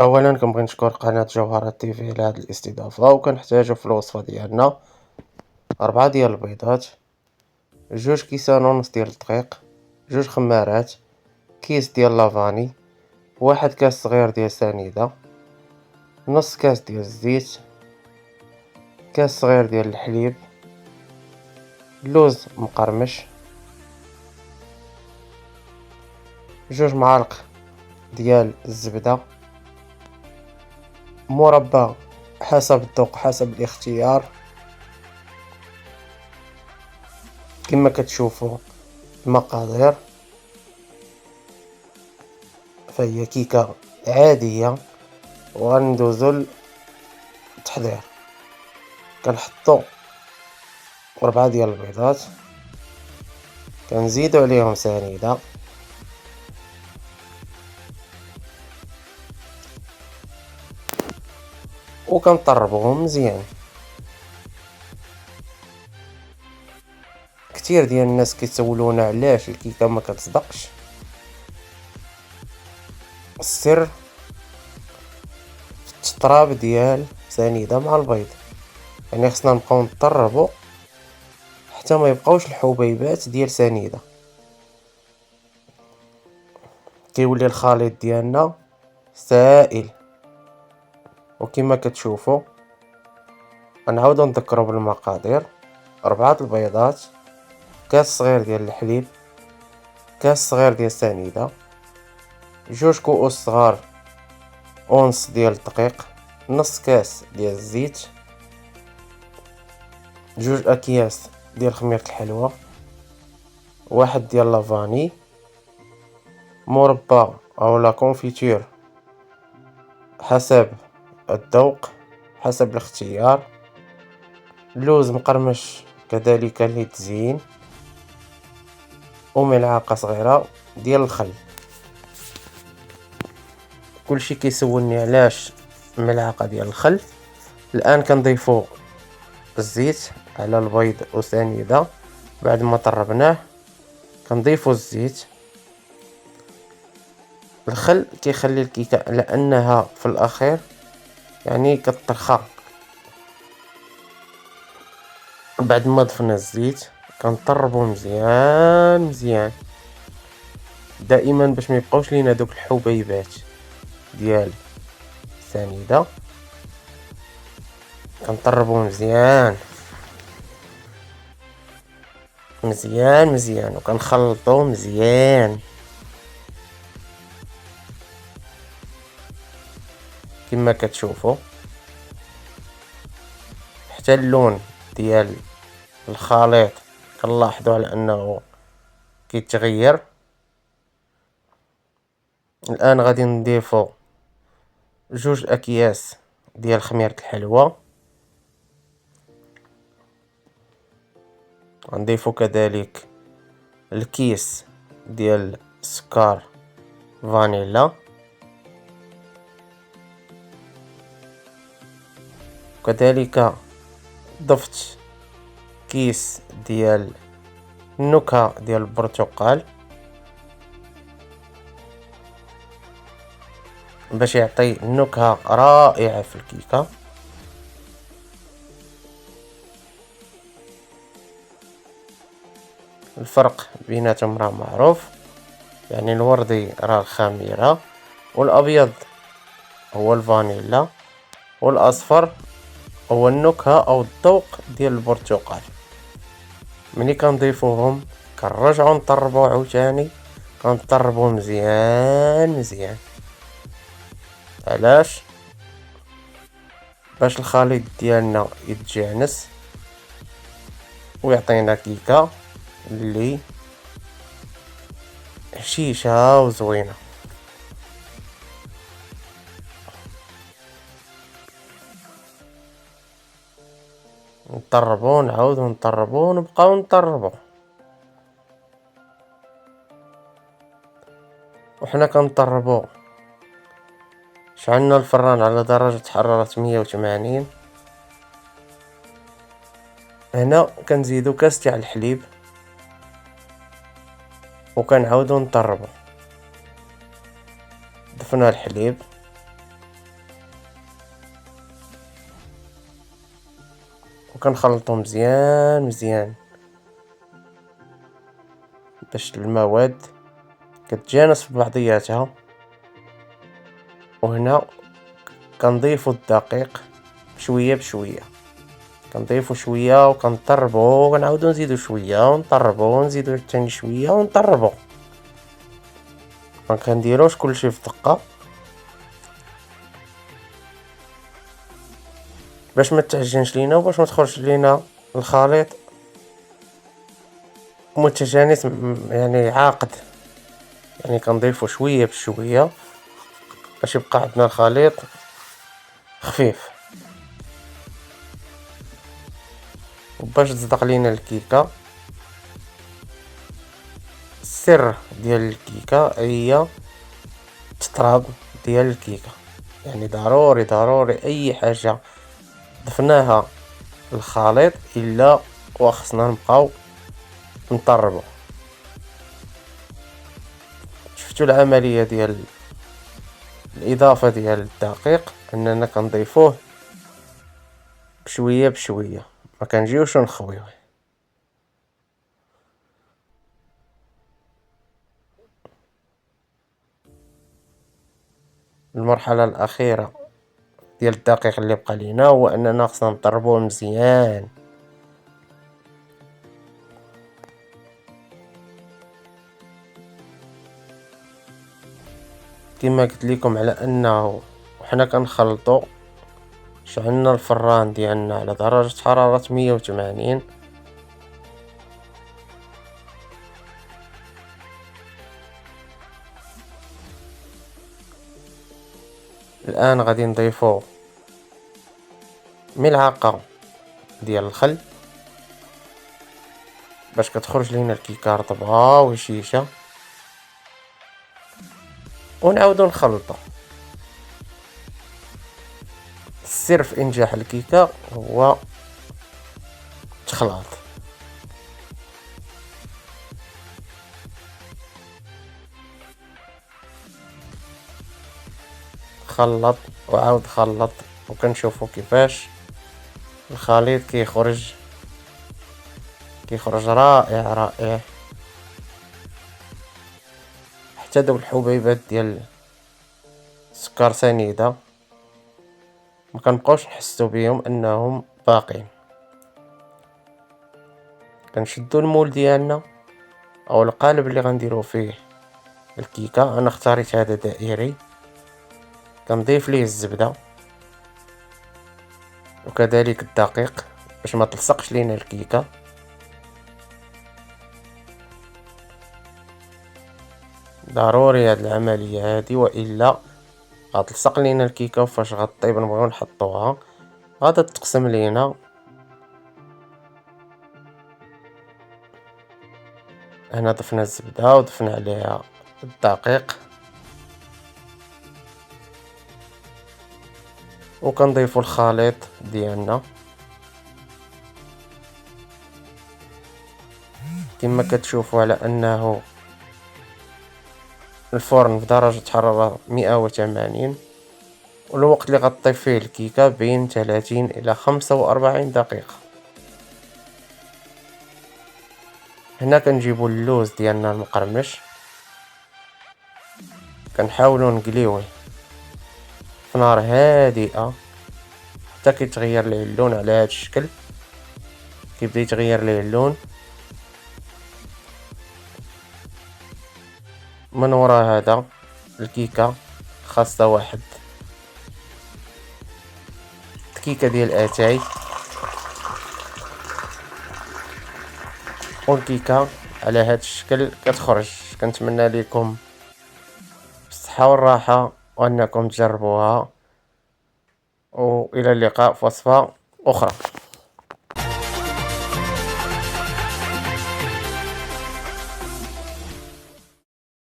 اولا كنبغي نشكر قناة جوهرة تيفي على هاد الاستضافة، وكنحتاجو في الوصفة ديالنا 4 ديال البيضات، 2 كيسان ونص ديال الدقيق، 2 خمارات، كيس ديال لافاني، 1 كاس صغير ديال سنيدة، نص كاس ديال الزيت، كاس صغير ديال الحليب، لوز مقرمش، 2 معالق ديال الزبدة، مربى حسب الذوق حسب الاختيار. كما كتشوفوا المقادير فهي كيكة عادية، وغندوزو للتحضير. كنحطو 4 ديال البيضات، كنزيدو عليهم سنيدة، وكنطربوهم مزيان. كتير ديال الناس كيسولونا علاش الكيكة ما كتصدقش. السر في التطراب ديال سنيدة مع البيض، يعني خصنا نبقاو نطربو حتى ما يبقاوش الحبيبات ديال سنيدة. كيولي الخليط ديالنا سائل، وكما كتشوفوا غنعاودو نذكرو بالمقادير: 4 البيضات، كاس صغير ديال الحليب، كاس صغير ديال السنيدة، 2 كؤوس صغار ونص ديال الدقيق، نص كاس ديال الزيت، 2 اكياس ديال خميرة الحلوى، 1 ديال لافاني، مربى اولا كونفيتور حسب الذوق حسب الاختيار، لوز مقرمش كذلك للتزيين، وملعقة صغيرة ديال الخل. كلشي كيسولني علاش ملعقة ديال الخل. الان كنضيفو الزيت على البيض وسنيدة بعد ما طربناه، كنضيفو الزيت. الخل كيخلي الكيكة على انها في الاخير يعني كترخى. بعد ما ضفنا الزيت كنطربو مزيان مزيان دائما باش ما يبقاوش لينا دوك الحبيبات ديال السنيدة. كنطربو مزيان مزيان مزيان وكنخلطو مزيان كما كتشوفوا، حتى اللون ديال الخليط كنلاحظوا على انه كيتغير. الان غادي نضيفو 2 اكياس ديال خميرة الحلوى، غنضيفو كذلك الكيس ديال السكر فانيلا، وكذلك ضفت كيس ديال النكهة ديال البرتقال باش يعطي نكهة رائعة في الكيكة. الفرق بيناتهم راه معروف، يعني الوردي راه الخميرة، والابيض هو الفانيلا، والاصفر هو النكهة او الذوق ديال البرتقال. ملي كنضيفوهم كنرجعو نطربو عاوتاني، كنطربو مزيان مزيان. علاش؟ باش الخليط ديالنا يتجانس ويعطينا كيكة اللي هشيشة وزوينة. نطربو نعاودو نطربو ونبقاو نطربو، وحنا كنطربو شعلنا الفران على درجة حرارة 180. هنا كنزيدو كاس تاع الحليب وكنعاودو نطربو. ضفنا الحليب وكنخلطو مزيان مزيان باش المواد كتجانس في بعضياتها. وهنا كنضيفو الدقيق شوية بشوية، كنضيفو شوية وكنطربو وكنعاودو نزيدو شوية ونطربو ونزيدو تاني شوية ونطربو، مكنديروش كلشي في دقة باش متعجنش لينا وباش متخرجش لينا الخليط متجانس يعني عاقد. يعني كنضيفو شوية بشوية باش يبقى عندنا الخليط خفيف. وباش تصدق لينا الكيكة، السر ديال الكيكة هي التطراب ديال الكيكة. يعني ضروري ضروري اي حاجة ضفناها الخليط الا وخصنا نبقاو نطربو. شفتوا العملية ديال الاضافة ديال الدقيق، اننا كنضيفوه بشوية بشوية، ما كنجيوش نخويوه. المرحلة الأخيرة ديال الدقيق اللي بقى لينا هو أننا خصنا نطربوه مزيان. كما قلت لكم على أنه وحنا كنخلطو شعلنا الفران ديالنا على درجة حرارة 180. الآن غادي نضيفو ملعقة ديال الخل باش كتخرج لينا الكيكة رطبة وهشيشة، ونعاودو نخلطو. السر في إنجاح الكيكة هو التخلاط. خلط وعاود خلط وكنشوفو كيفاش الخليط كيخرج رائع رائع. حتى دوك الحبيبات ديال السكر سنيدة ما كنبقاوش نحسو بهم انهم باقين. كنشدو المول ديالنا او القالب اللي غنديرو فيه الكيكة، انا اختاريت هذا دائري، كنضيف ليه الزبدة وكذلك الدقيق باش ما تلصقش لينا الكيكة. ضروري هاد العملية هادي والا غتلصق لينا الكيكة، وفاش غطيب نبغيو نحطوها غادا تقسم لينا. هنا ضفنا الزبدة وضفنا عليها الدقيق وكنضيفو الخليط ديالنا كما كتشوفوا على انه الفرن في درجة حرارة 180، والوقت اللي غطيب فيه الكيكة بين 30 الى 45 دقيقة. هنا كنجيبو اللوز ديالنا المقرمش، كنحاولو نقليوه في نار هادئة حتى كيتغير ليه اللون على هاد الشكل. كيبدا يتغير ليه اللون، من وراء هذا الكيكة خاصة واحد الكيكة ديال اتاي، والكيكة على هاد الشكل كتخرج. كنتمنى لكم الصحة والراحة وانكم تجربوها، والى اللقاء في وصفة اخرى.